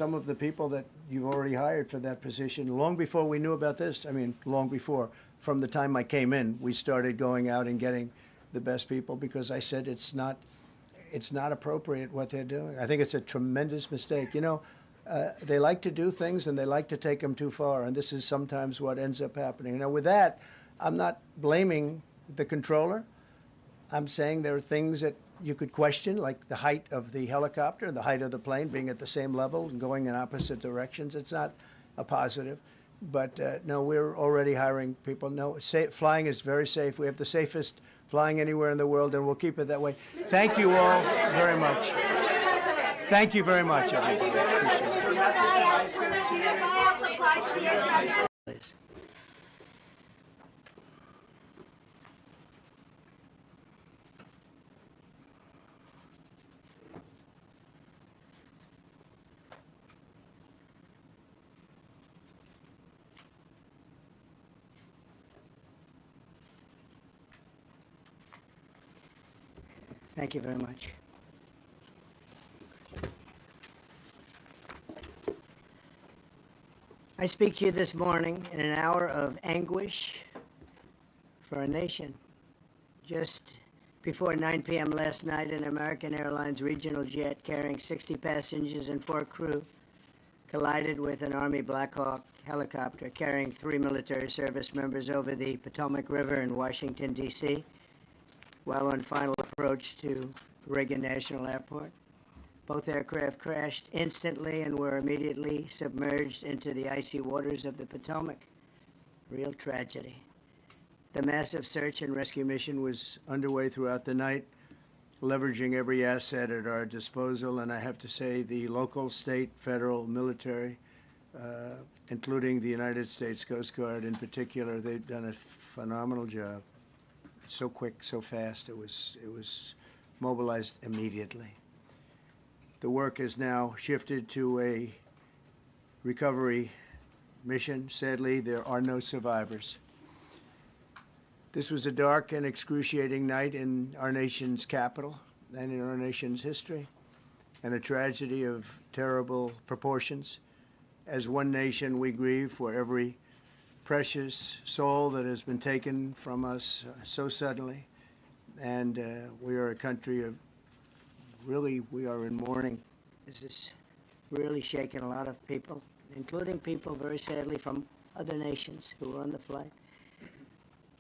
some of the people that you've already hired for that position long before we knew about this. I mean, long before. From the time I came in, we started going out and getting the best people because I said it's not appropriate what they're doing. I think it's a tremendous mistake. They like to do things and they like to take them too far, and this is sometimes what ends up happening. Now, with that, I'm not blaming the controller. I'm saying there are things that you could question, like the height of the helicopter, the height of the plane being at the same level and going in opposite directions. It's not a positive. But no, we're already hiring people. No, flying is very safe. We have the safest flying anywhere in the world, and we'll keep it that way. Thank you all very much. Thank you very much, everybody. Please. Thank you very much. I speak to you this morning in an hour of anguish for our nation. Just before 9 p.m. last night, an American Airlines regional jet carrying 60 passengers and 4 crew collided with an Army Black Hawk helicopter carrying 3 military service members over the Potomac River in Washington, D.C., while on final approach to Reagan National Airport. Both aircraft crashed instantly and were immediately submerged into the icy waters of the Potomac. Real tragedy. The massive search and rescue mission was underway throughout the night, leveraging every asset at our disposal, and I have to say the local, state, federal, military, including the United States Coast Guard in particular, they've done a phenomenal job. So quick, so fast. It was mobilized immediately. The work has now shifted to a recovery mission. Sadly, there are no survivors. This was a dark and excruciating night in our nation's capital and in our nation's history, and a tragedy of terrible proportions. As one nation, we grieve for every precious soul that has been taken from us so suddenly, and we are a country of we are in mourning. This is really shaken a lot of people, including people very sadly from other nations who were on the flight.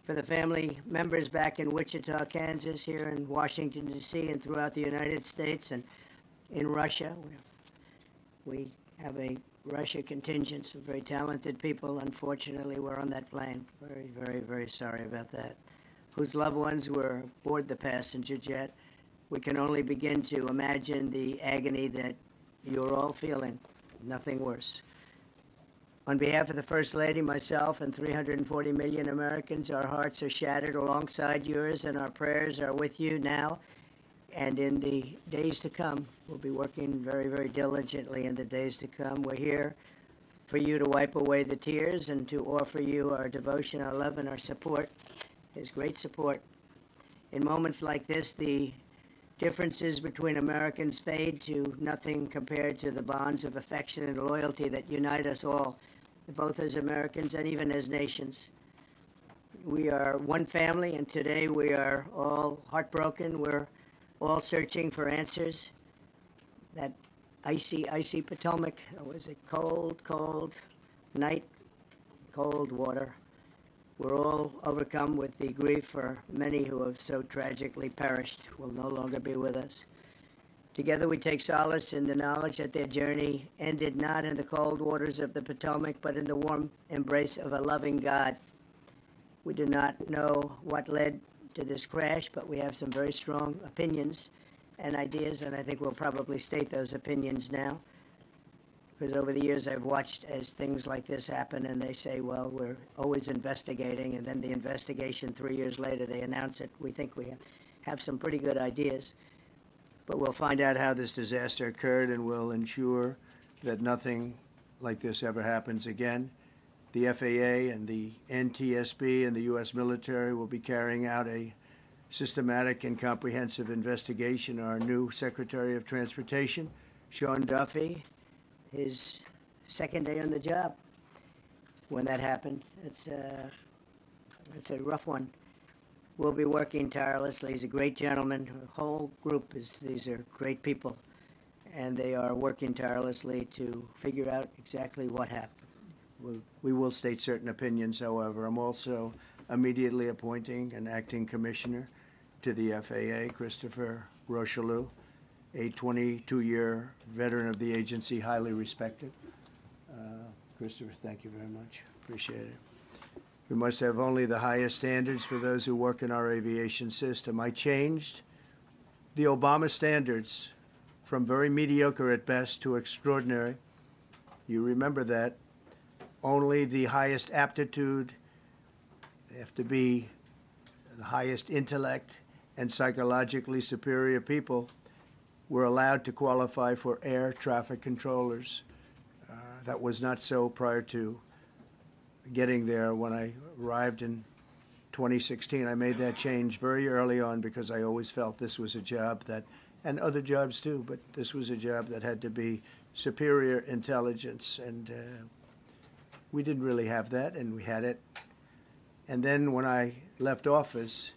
For the family members back in Wichita, Kansas, here in Washington, D.C., and throughout the United States and in Russia, we have a Russia contingent, some very talented people, unfortunately, were on that plane. Very, very, very sorry about that. Whose loved ones were aboard the passenger jet. We can only begin to imagine the agony that you're all feeling. Nothing worse. On behalf of the First Lady, myself, and 340 million Americans, our hearts are shattered alongside yours, and our prayers are with you now and in the days to come. We'll be working very, very diligently in the days to come. We're here for you to wipe away the tears and to offer you our devotion, our love, and our support. There's great support. In moments like this, the differences between Americans fade to nothing compared to the bonds of affection and loyalty that unite us all, both as Americans and even as nations. We are one family, and today we are all heartbroken. We're all searching for answers. That icy, icy Potomac, it was a cold, cold night, cold water. We're all overcome with the grief for many who have so tragically perished, will no longer be with us. Together we take solace in the knowledge that their journey ended not in the cold waters of the Potomac, but in the warm embrace of a loving God. We do not know what led to this crash, but we have some very strong opinions and ideas, and I think we'll probably state those opinions now. Because over the years I've watched as things like this happen, and they say, well, we're always investigating, and then the investigation 3 years later, they announce it. We think we have some pretty good ideas. But we'll find out how this disaster occurred, and we'll ensure that nothing like this ever happens again. The FAA and the NTSB and the U.S. military will be carrying out a systematic and comprehensive investigation. Our new Secretary of Transportation, Sean Duffy, his second day on the job when that happened. It's a rough one. We'll be working tirelessly. He's a great gentleman. The whole group these are great people, and they are working tirelessly to figure out exactly what happened. We will state certain opinions, however. I'm also immediately appointing an acting commissioner to the FAA, Christopher Rocheleau, a 22-year veteran of the agency, highly respected. Christopher, thank you very much. Appreciate it. We must have only the highest standards for those who work in our aviation system. I changed the Obama standards from very mediocre at best to extraordinary. You remember that. Only the highest aptitude, they have to be the highest intellect and psychologically superior people were allowed to qualify for air traffic controllers. That was not so prior to getting there. When I arrived in 2016, I made that change very early on because I always felt this was a job that, and other jobs too, but this was a job that had to be superior intelligence, and we didn't really have that, and we had it. And then when I left office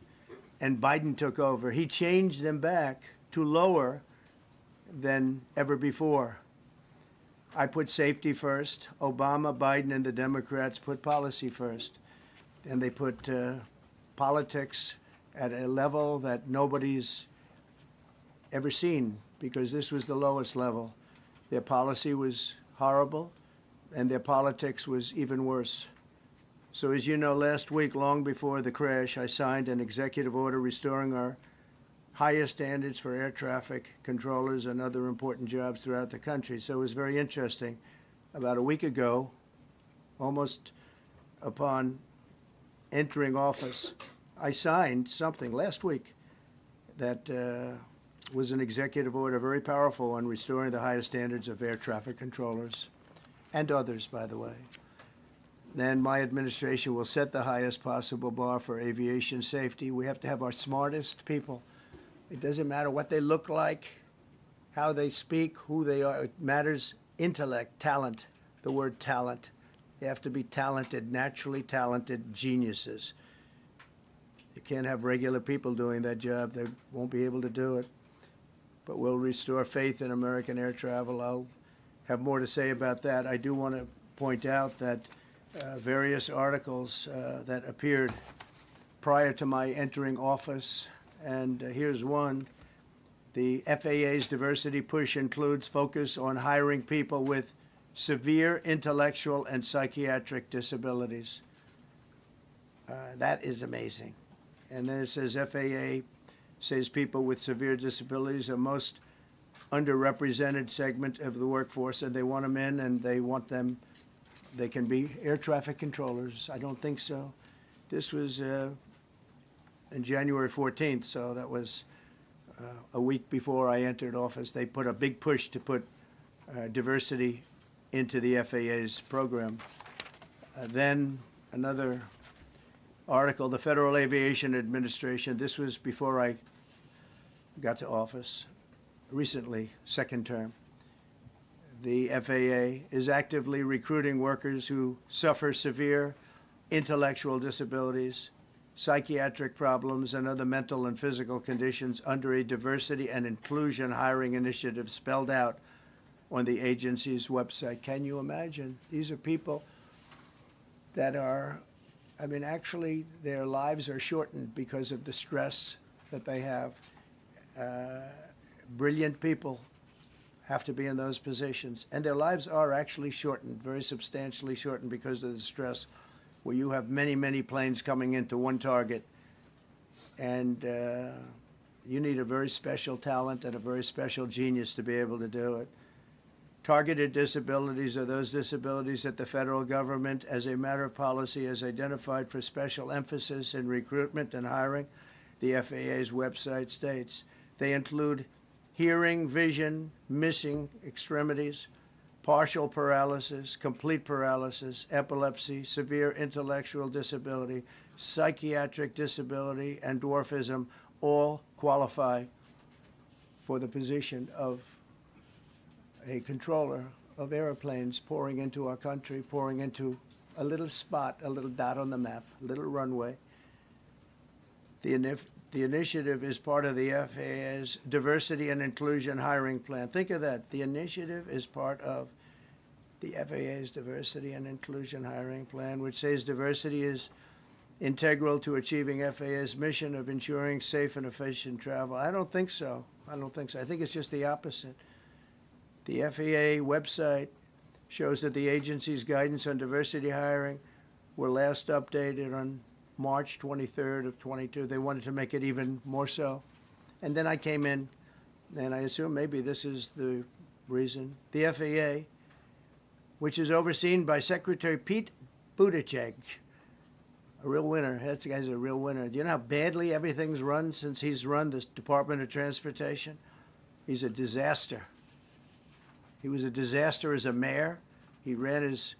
and Biden took over, he changed them back to lower than ever before. I put safety first. Obama, Biden, and the Democrats put policy first. And they put politics at a level that nobody's ever seen, because this was the lowest level. Their policy was horrible, and their politics was even worse. So as you know, last week, long before the crash, I signed an executive order restoring our highest standards for air traffic controllers and other important jobs throughout the country. So it was very interesting. About a week ago, almost upon entering office, I signed something last week that was an executive order, very powerful, on restoring the highest standards of air traffic controllers and others, by the way. Then my administration will set the highest possible bar for aviation safety. We have to have our smartest people. It doesn't matter what they look like, how they speak, who they are. It matters intellect, talent, the word talent. They have to be talented, naturally talented geniuses. You can't have regular people doing that job. They won't be able to do it. But we'll restore faith in American air travel. I'll have more to say about that. I do want to point out that various articles that appeared prior to my entering office, and here's one. The FAA's diversity push includes focus on hiring people with severe intellectual and psychiatric disabilities. That is amazing. And then it says FAA says people with severe disabilities are most underrepresented segment of the workforce, and they want them in, and they want them, they can be air traffic controllers. I don't think so. This was in January 14th, so that was a week before I entered office. They put a big push to put diversity into the FAA's program. Then another article, the Federal Aviation Administration, this was before I got to office, recently, second term. The FAA is actively recruiting workers who suffer severe intellectual disabilities, psychiatric problems, and other mental and physical conditions under a diversity and inclusion hiring initiative spelled out on the agency's website. Can you imagine? These are people that are, I mean, actually, their lives are shortened because of the stress that they have. Brilliant people have to be in those positions, and their lives are actually shortened, very substantially shortened, because of the stress, where you have many, many planes coming into one target, and you need a very special talent and a very special genius to be able to do it. Targeted disabilities are those disabilities that the federal government, as a matter of policy, has identified for special emphasis in recruitment and hiring. The FAA's website states they include hearing, vision, missing extremities, partial paralysis, complete paralysis, epilepsy, severe intellectual disability, psychiatric disability, and dwarfism all qualify for the position of a controller of airplanes pouring into our country, pouring into a little spot, a little dot on the map, a little runway. The initiative is part of the FAA's diversity and inclusion hiring plan. Think of that. The initiative is part of the FAA's diversity and inclusion hiring plan, which says diversity is integral to achieving FAA's mission of ensuring safe and efficient travel. I don't think so. I think it's just the opposite. The FAA website shows that the agency's guidance on diversity hiring were last updated on March 23rd of 22. They wanted to make it even more so. And then I came in, and I assume maybe this is the reason. The FAA, which is overseen by Secretary Pete Buttigieg, a real winner. That guy's a real winner. Do you know how badly everything's run since he's run this Department of Transportation? He's a disaster. He was a disaster as a mayor. He ran his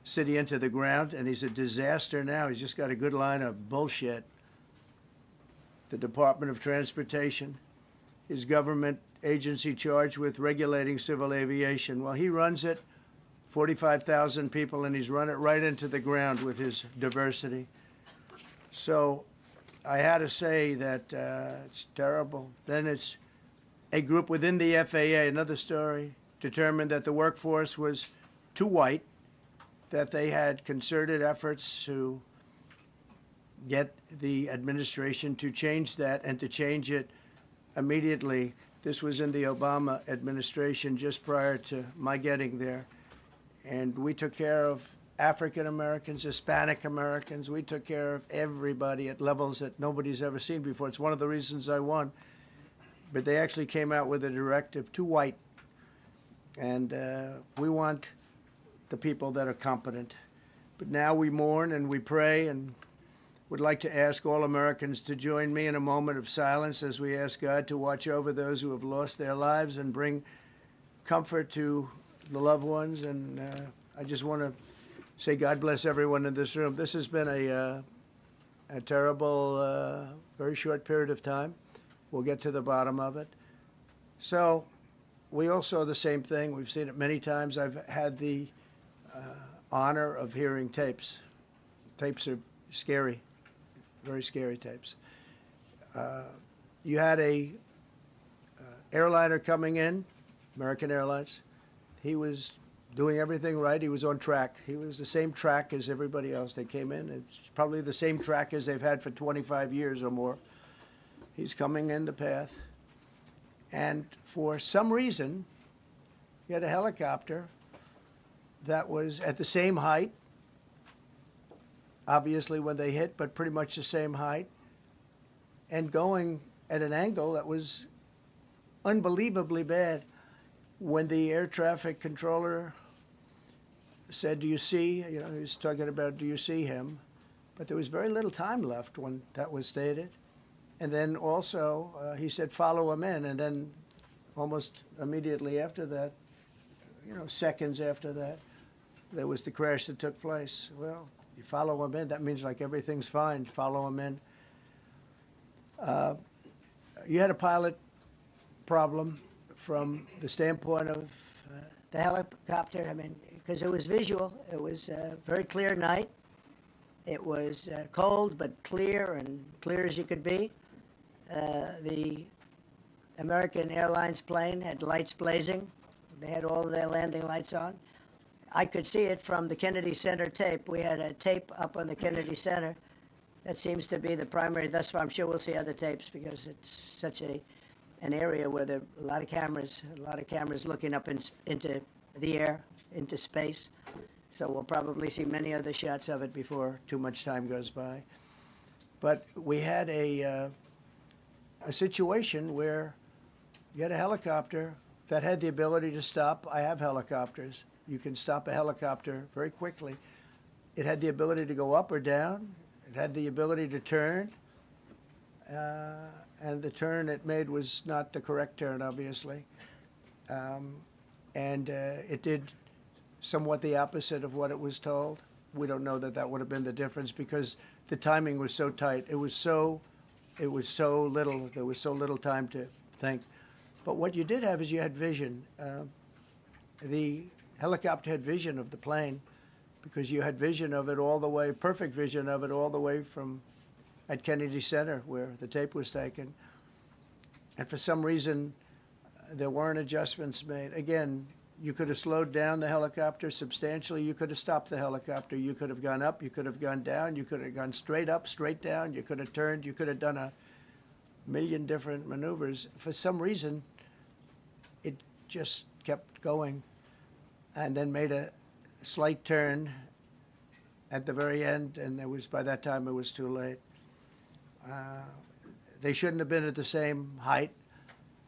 city into the ground, and he's a disaster now. He's just got a good line of bullshit. The Department of Transportation, his government agency charged with regulating civil aviation. Well, he runs it, 45,000 people, and he's run it right into the ground with his diversity. So I had to say that it's terrible. Then it's a group within the FAA, another story, determined that the workforce was too white, that they had concerted efforts to get the administration to change that and to change it immediately. This was in the Obama administration just prior to my getting there. And we took care of African Americans, Hispanic Americans. We took care of everybody at levels that nobody's ever seen before. It's one of the reasons I won. But they actually came out with a directive, too white. And we want the people that are competent. But now we mourn and we pray and would like to ask all Americans to join me in a moment of silence as we ask God to watch over those who have lost their lives and bring comfort to the loved ones. And I just want to say God bless everyone in this room. This has been a terrible, very short period of time. We'll get to the bottom of it. So we all saw the same thing. We've seen it many times. I've had the honor of hearing tapes. Tapes are scary, very scary tapes. You had a airliner coming in, American Airlines. He was doing everything right. He was on track. He was the same track as everybody else. They came in. It's probably the same track as they've had for 25 years or more. He's coming in the path. And for some reason, he had a helicopter that was at the same height, obviously when they hit, but pretty much the same height, and going at an angle that was unbelievably bad. When the air traffic controller said, "Do you see?" He was talking about, "Do you see him?" But there was very little time left when that was stated. And then also he said, "Follow him in." And then almost immediately after that, seconds after that, there was the crash that took place. Well, you follow him in, that means like everything's fine. Follow him in. You had a pilot problem from the standpoint of The helicopter, because it was visual. It was a very clear night. It was cold but clear, and clear as you could be. The American Airlines plane had lights blazing. They had all of their landing lights on. I could see it from the Kennedy Center tape. We had a tape up on the Kennedy Center. That seems to be the primary. Thus far, I'm sure we'll see other tapes because it's such an area where there are a lot of cameras looking up into the air, into space. So we'll probably see many other shots of it before too much time goes by. But we had a situation where you had a helicopter that had the ability to stop. I have helicopters. You can stop a helicopter very quickly. It had the ability to go up or down. It had the ability to turn. And the turn it made was not the correct turn, obviously. And it did somewhat the opposite of what it was told. We don't know that would have been the difference because the timing was so tight. It was so little. There was so little time to think. But what you did have is you had vision. the helicopter had vision of the plane because you had vision of it all the way, perfect vision of it all the way from at Kennedy Center where the tape was taken. And for some reason, there weren't adjustments made. Again, you could have slowed down the helicopter substantially. You could have stopped the helicopter. You could have gone up. You could have gone down. You could have gone straight up, straight down. You could have turned. You could have done a million different maneuvers. For some reason, it just kept going and then made a slight turn at the very end, and by that time it was too late. They shouldn't have been at the same height,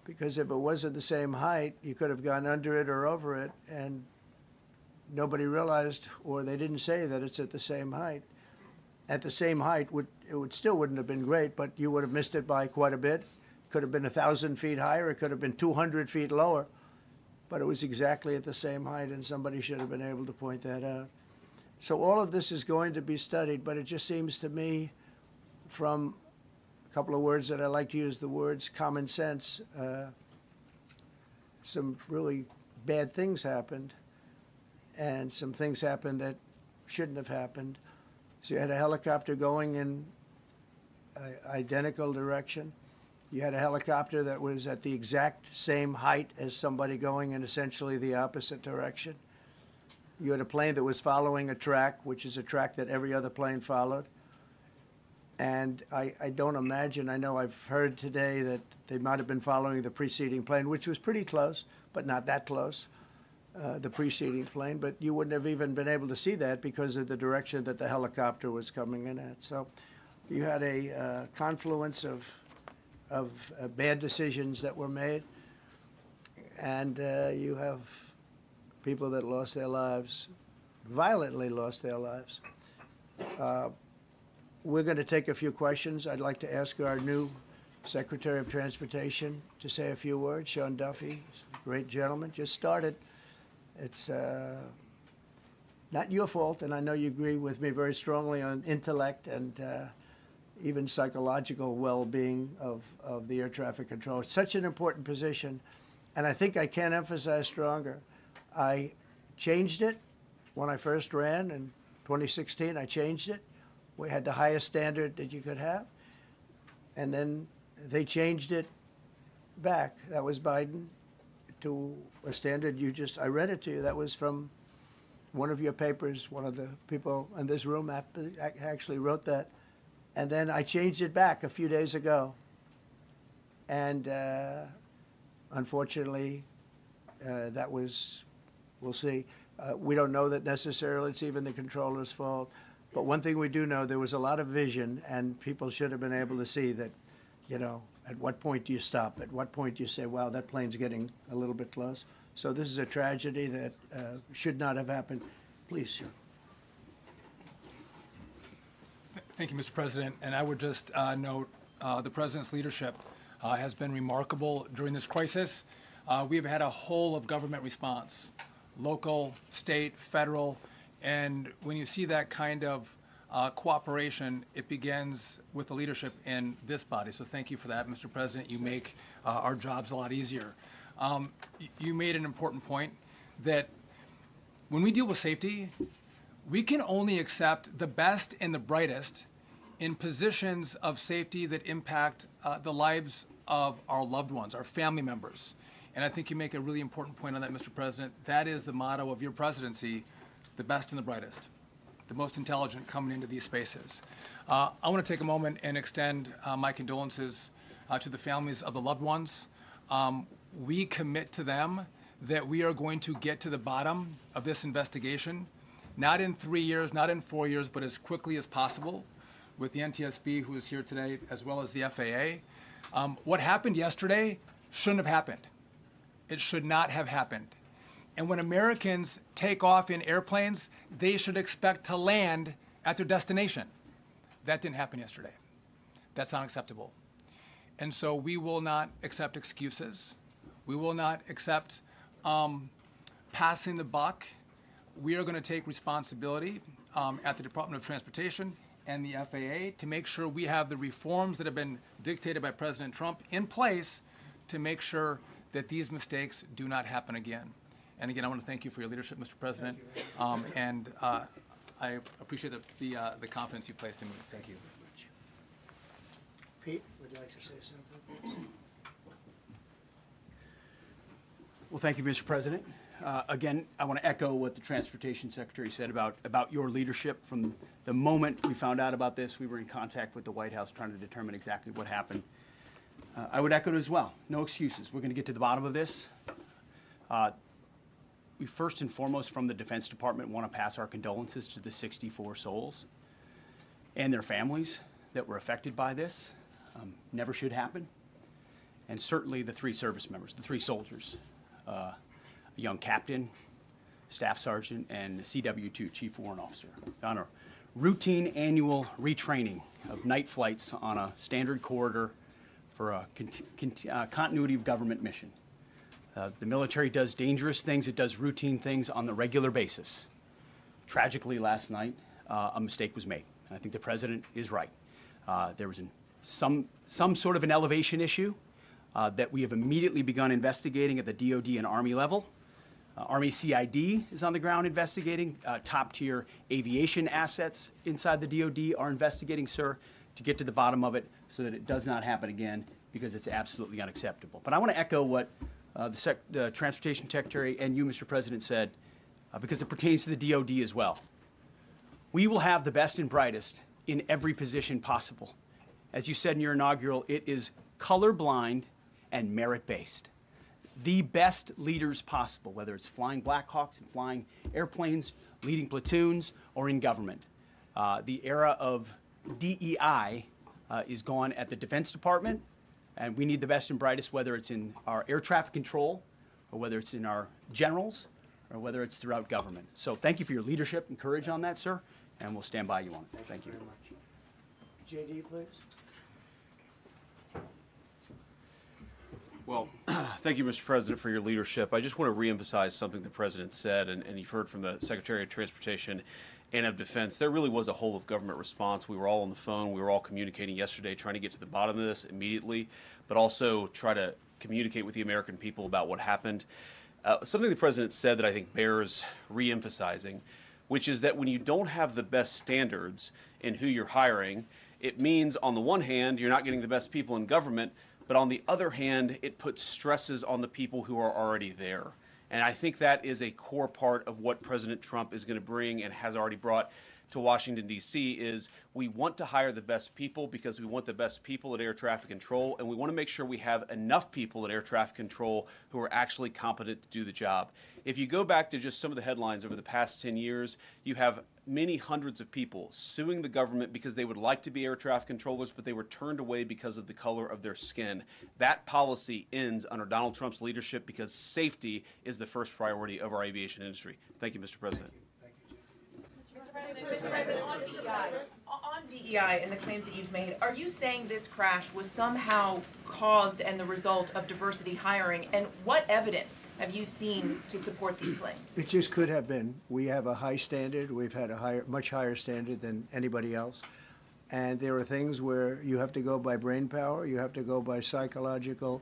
because if it was at the same height, you could have gone under it or over it, and nobody realized, or they didn't say that it's at the same height. At the same height, still wouldn't have been great, but you would have missed it by quite a bit. Could have been 1,000 feet higher. It could have been 200 feet lower, but it was exactly at the same height, and somebody should have been able to point that out. So all of this is going to be studied, but it just seems to me, from a couple of words that I like to use, the words common sense, some really bad things happened, and some things happened that shouldn't have happened. So you had a helicopter going in an identical direction. You had a helicopter that was at the exact same height as somebody going in essentially the opposite direction. You had a plane that was following a track, which is a track that every other plane followed. And I don't imagine, I know I've heard today that they might have been following the preceding plane, which was pretty close, but not that close, the preceding plane. But you wouldn't have even been able to see that because of the direction that the helicopter was coming in at. So you had a confluence of bad decisions that were made, and you have people that lost their lives, violently lost their lives. We're going to take a few questions. I'd like to ask our new Secretary of Transportation to say a few words. Sean Duffy, great gentleman, just started. It's not your fault, and I know you agree with me very strongly on intellect and even psychological well-being of the air traffic control. It's such an important position, and I think I can't emphasize stronger. I changed it when I first ran in 2016. I changed it. We had the highest standard that you could have, and then they changed it back. That was Biden, to a standard I read it to you. That was from one of your papers. One of the people in this room actually wrote that. And then I changed it back a few days ago. And unfortunately, that was, we'll see. We don't know that necessarily it's even the controller's fault. But one thing we do know, there was a lot of vision, and people should have been able to see that, at what point do you stop? At what point do you say, wow, that plane's getting a little bit close? So this is a tragedy that should not have happened. Please, sir. Thank you, Mr. President. And I would just note the President's leadership has been remarkable during this crisis. We've had a whole of government response, local, state, federal, and when you see that kind of cooperation, it begins with the leadership in this body. So thank you for that, Mr. President. You make our jobs a lot easier. You made an important point that when we deal with safety, we can only accept the best and the brightest in positions of safety that impact the lives of our loved ones, our family members. And I think you make a really important point on that, Mr. President. That is the motto of your presidency, the best and the brightest, the most intelligent coming into these spaces. I want to take a moment and extend my condolences to the families of the loved ones. We commit to them that we are going to get to the bottom of this investigation, not in 3 years, not in 4 years, but as quickly as possible, with the NTSB, who is here today, as well as the FAA. What happened yesterday shouldn't have happened. It should not have happened. And when Americans take off in airplanes, they should expect to land at their destination. That didn't happen yesterday. That's not acceptable. And so we will not accept excuses. We will not accept passing the buck. We are going to take responsibility at the Department of Transportation and the FAA to make sure we have the reforms that have been dictated by President Trump in place to make sure that these mistakes do not happen again. And again, I want to thank you for your leadership, Mr. President. And I appreciate the confidence you placed in me. Thank you. Pete, would you like to say something? Well, thank you, Mr. President. Again, I want to echo what the Transportation Secretary said about your leadership. From the moment we found out about this, we were in contact with the White House trying to determine exactly what happened. I would echo it as well. No excuses. We're going to get to the bottom of this. We first and foremost, from the Defense Department, want to pass our condolences to the 64 souls and their families that were affected by this. Never should happen. And certainly the 3 service members, the 3 soldiers, a young captain, staff sergeant, and CW2, Chief Warrant Officer, on a routine annual retraining of night flights on a standard corridor for a continuity of government mission. The military does dangerous things. It does routine things on the regular basis. Tragically, last night, a mistake was made. And I think the president is right. There was some sort of an elevation issue that we have immediately begun investigating at the DOD and Army level. Army CID is on the ground investigating. Top-tier aviation assets inside the DOD are investigating, sir, to get to the bottom of it so that it does not happen again, because it's absolutely unacceptable. But I want to echo what the Transportation Secretary and you, Mr. President, said, because it pertains to the DOD as well. We will have the best and brightest in every position possible. As you said in your inaugural, it is colorblind and merit-based. The best leaders possible, whether it's flying Black Hawks and flying airplanes, leading platoons, or in government. The era of DEI is gone at the Defense Department, and we need the best and brightest, whether it's in our air traffic control, or whether it's in our generals, or whether it's throughout government. So thank you for your leadership and courage on that, sir, and we'll stand by you on it. Thank you. Very much. JD, please. Well, thank you, Mr. President, for your leadership. I just want to reemphasize something the President said, and you've heard from the Secretary of Transportation and of Defense. There really was a whole of government response. We were all on the phone. We were all communicating yesterday, trying to get to the bottom of this immediately, but also try to communicate with the American people about what happened. Something the President said that I think bears reemphasizing, which is that when you don't have the best standards in who you're hiring, it means, on the one hand, you're not getting the best people in government, but on the other hand, it puts stresses on the people who are already there. And I think that is a core part of what President Trump is going to bring and has already brought to Washington, D.C., is we want to hire the best people because we want the best people at air traffic control, and we want to make sure we have enough people at air traffic control who are actually competent to do the job. If you go back to just some of the headlines over the past 10 years, you have many hundreds of people suing the government because they would like to be air traffic controllers, but they were turned away because of the color of their skin. That policy ends under Donald Trump's leadership because safety is the first priority of our aviation industry. Thank you, Mr. President. Mr. President, on DEI and the claims that you've made, are you saying this crash was somehow caused and the result of diversity hiring? And what evidence have you seen to support these claims? It just could have been. We have a high standard. We've had a much higher standard than anybody else. And there are things where you have to go by brain power. You have to go by psychological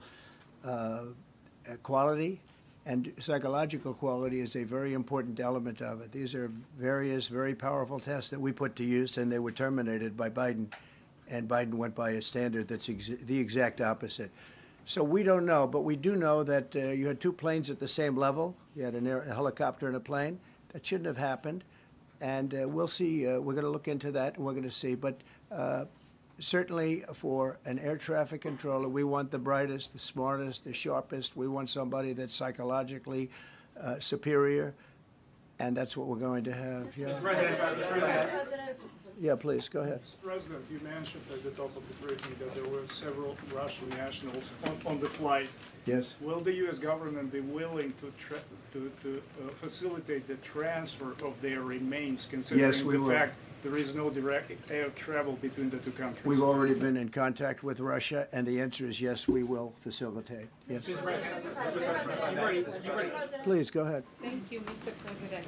quality. And psychological quality is a very important element of it. These are various very powerful tests that we put to use, and they were terminated by Biden. And Biden went by a standard that's the exact opposite. So we don't know, but we do know that you had 2 planes at the same level. You had a helicopter and a plane. That shouldn't have happened. And we'll see. We're going to look into that, and we're going to see. But certainly for an air traffic controller, we want the brightest, the smartest, the sharpest. We want somebody that's psychologically superior, and that's what we're going to have. Yeah. Yeah, please, go ahead. Mr. President, you mentioned at the top of the briefing that there were several Russian nationals on the flight. Yes. Will the U.S. government be willing to facilitate the transfer of their remains, considering Yes, we the will. fact there is no direct air travel between the 2 countries? We've already been in contact with Russia, and the answer is yes, we will facilitate. Yes. Please, go ahead. Thank you, Mr. President.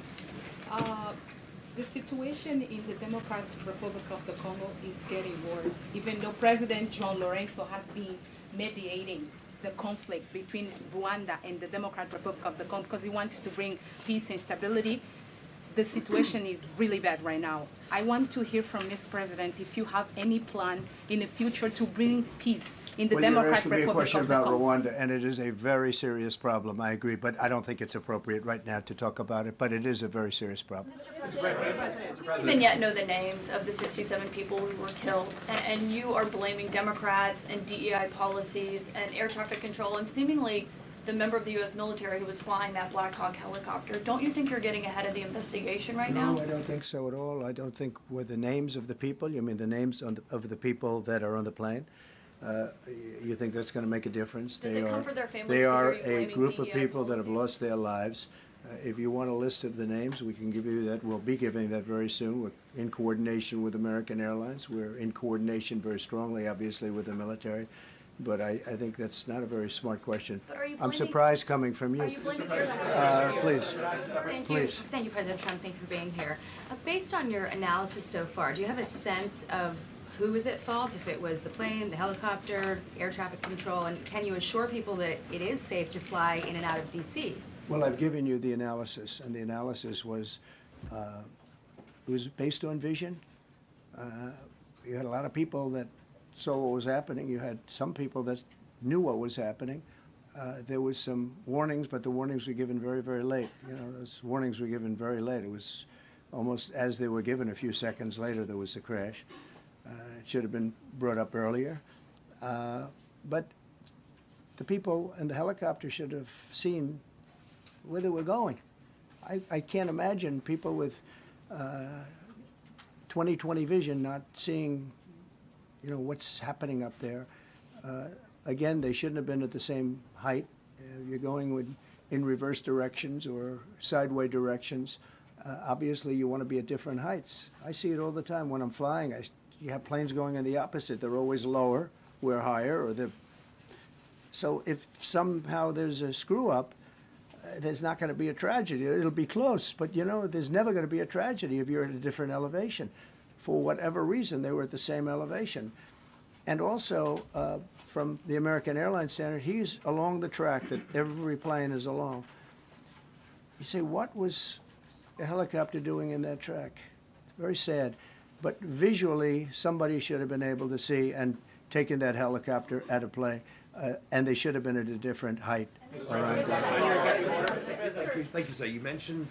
The situation in the Democratic Republic of the Congo is getting worse, even though President John Lorenzo has been mediating the conflict between Rwanda and the Democratic Republic of the Congo because he wants to bring peace and stability. The situation is really bad right now. I want to hear from Ms. President if you have any plan in the future to bring peace in the Well, you're Democratic asking me a Republic question of the about Congo. Rwanda, and it is a very serious problem, I agree, but I don't think it's appropriate right now to talk about it, but it is a very serious problem. We don't even yet know the names of the 67 people who were killed, and you are blaming Democrats and DEI policies and air traffic control and seemingly the member of the U.S. military who was flying that Black Hawk helicopter. Don't you think you're getting ahead of the investigation right now? No, I don't think so at all. I don't think with the names of the people, you mean the names of the people that are on the plane? You think that's going to make a difference? Does it comfort their families They to are hear you a blaming group of DEI people that have policies? lost their lives. If you want a list of the names, we can give you that. We'll be giving that very soon. We're in coordination with American Airlines. We're in coordination very strongly, obviously, with the military. But I think that's not a very smart question. But are you I'm blaming- surprised coming from you. Are you blaming your Please. Thank Please. you. Thank you, President Trump. Thank you for being here. Based on your analysis so far, do you have a sense of who is at fault, if it was the plane, the helicopter, air traffic control, and can you assure people that it is safe to fly in and out of D.C.? Well, I've given you the analysis, and the analysis was it was based on vision. You had a lot of people that saw what was happening. You had some people that knew what was happening. There was some warnings, but the warnings were given very, very late. You know, those warnings were given very late. It was almost as they were given. A few seconds later, there was the crash. It should have been brought up earlier. But the people in the helicopter should have seen where they were going. I can't imagine people with 20/20 vision not seeing, you know, what's happening up there. Again, they shouldn't have been at the same height. You're going in reverse directions or sideway directions. Obviously, you want to be at different heights. I see it all the time when I'm flying. You have planes going in the opposite. They're always lower, we're higher, or they're... So if somehow there's a screw-up, there's not going to be a tragedy. It'll be close, but you know, there's never going to be a tragedy if you're at a different elevation. For whatever reason, they were at the same elevation. And also, from the American Airlines standard, he's along the track that every plane is along. You say, what was a helicopter doing in that track? It's very sad. But visually, somebody should have been able to see and taken that helicopter out of play. And they should have been at a different height. Thank you, sir. You mentioned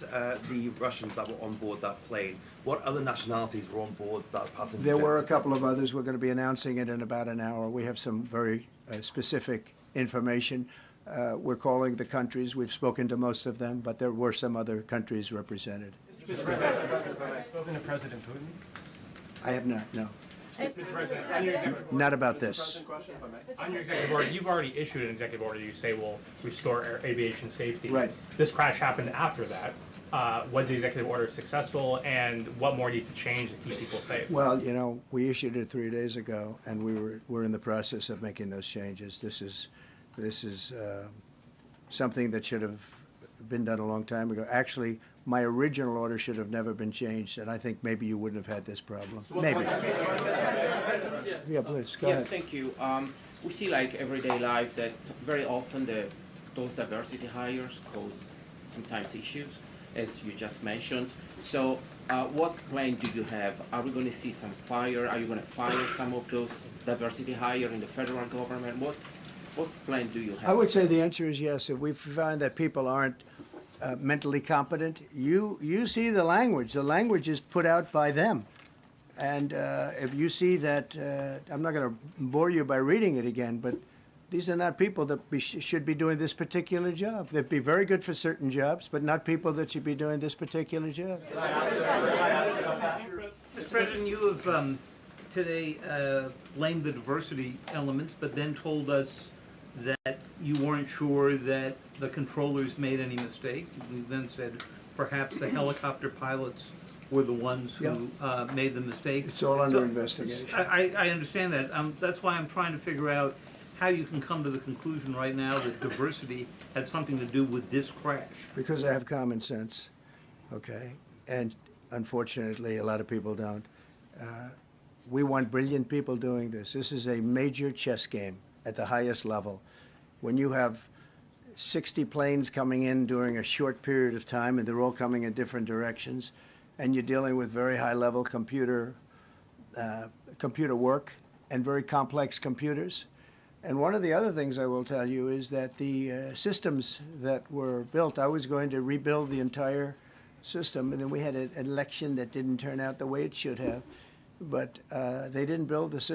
the Russians that were on board that plane. What other nationalities were on board that passenger? There were a couple of others. We're going to be announcing it in about an hour. We have some very specific information. We're calling the countries. We've spoken to most of them, but there were some other countries represented. Mr. President, spoken to President Putin? I have not, no. Mr. President, Not about this. On your executive order, you've already issued an executive order you say will restore aviation safety. Right. This crash happened after that. Was the executive order successful, and what more needs to change to keep people safe? Well, you know, we issued it 3 days ago, and we're in the process of making those changes. This is something that should have been done a long time ago. Actually, my original order should have never been changed, and I think maybe you wouldn't have had this problem. Maybe. Yeah, please, go Yes, ahead. thank you. We see like everyday life that very often those diversity hires cause sometimes issues, as you just mentioned. So what plan do you have? Are we going to see some fire? Are you going to fire some of those diversity hire in the federal government? What plan do you have? I would say the answer is yes. If we find that people aren't mentally competent, you see the language. The language is put out by them. And if you see that, I'm not going to bore you by reading it again, but these are not people that should be doing this particular job. They'd be very good for certain jobs, but not people that should be doing this particular job. Mr. President, you have today blamed the diversity elements, but then told us that you weren't sure that the controllers made any mistake. We then said perhaps the helicopter pilots were the ones who made the mistake. It's all under investigation. I understand that. That's why I'm trying to figure out how you can come to the conclusion right now that diversity had something to do with this crash. Because I have common sense, okay? And unfortunately, a lot of people don't. We want brilliant people doing this. This is a major chess game at the highest level. when you have 60 planes coming in during a short period of time, and they're all coming in different directions, and you're dealing with very high-level computer work and very complex computers. And one of the other things I will tell you is that the systems that were built, I was going to rebuild the entire system, and then we had an election that didn't turn out the way it should have. But they didn't build the system